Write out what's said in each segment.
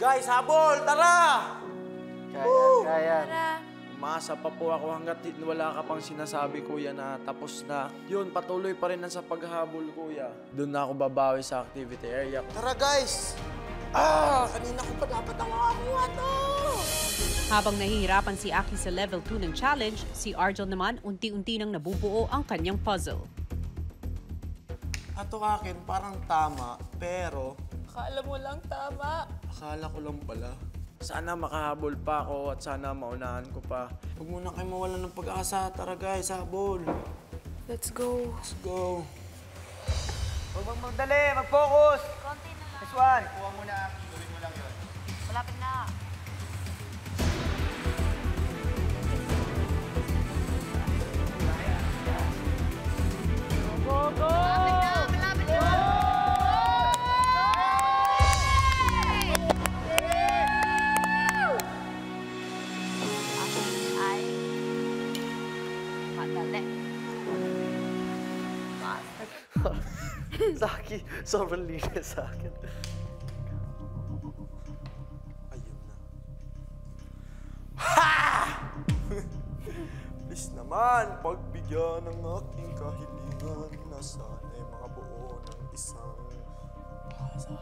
Guys, habol! Tara! Kaya. Umasa pa po ako hanggat wala ka pang sinasabi, kuya, na tapos na. Yun, patuloy pa rin sa paghabol, kuya. Doon na ako babawi sa activity area. Tara, guys! Kanina ko pa dapat ang makakuha to! Habang nahihirapan si Aki sa level 2 ng challenge, si Argel naman unti-unti nang nabubuo ang kanyang puzzle. Ato akin, parang tama, pero... Akala mo lang tama. Akala ko lang pala. Sana makahabol pa ako at sana maunahan ko pa. Huwag muna kayo mawalan ng pag-asa. Tara guys, habol. Let's go. Let's go. Huwag magdali, mag-focus. Konti na lang. This one. Kuha mo na, gawin mo lang yun. Malapit na. Go, go! Malapit na, malapit na. Ay. Madali. Sa akin, sobrang linis sa akin. Ayun na. Ha! Please naman, pagbigyan ng aking kahilingan na sana'y makabuo ng isang puzzle.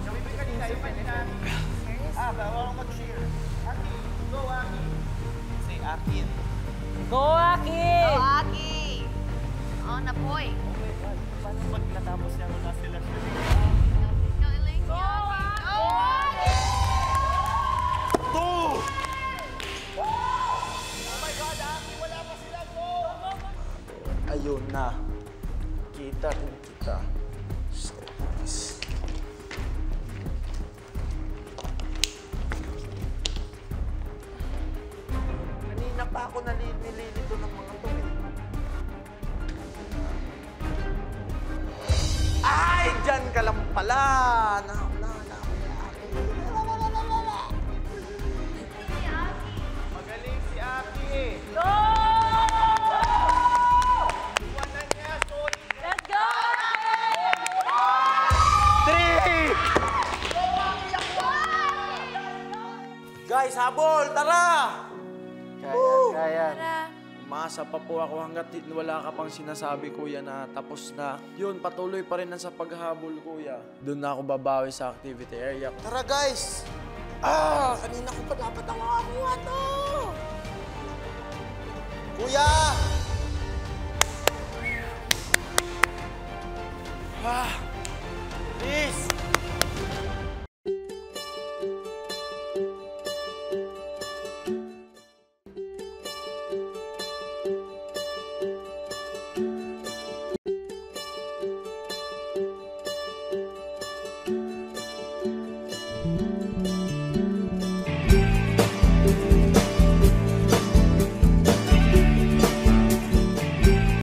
Sabi mo kanina, yung kanina. Bawal kang mag-share. Aki, go Aki. Say Akin. Go, Aki! Go, Aki! Oh, napoy. Oh my God, paano pag natapos niya na sila? Galing si Aki. Go, Aki! Two! Oh my God, Aki, wala pa sila. Go! Ayun na. Kita rin kita. So nice. Kanina pa ako nililito ng mga to eh. Ay! Diyan ka lang pala! Magaling si Aki. Go! Iwanan niya, sorry. Let's go, Three! Guys, habol! Tara! Kaya. Umasa pa po ako hanggat wala ka pang sinasabi, kuya, na tapos na. Yun, patuloy pa rin sa paghabol, kuya. Doon na ako babawi sa activity area. Tara, guys! Kanina ko pa dapat ang makakuha to! Kuya!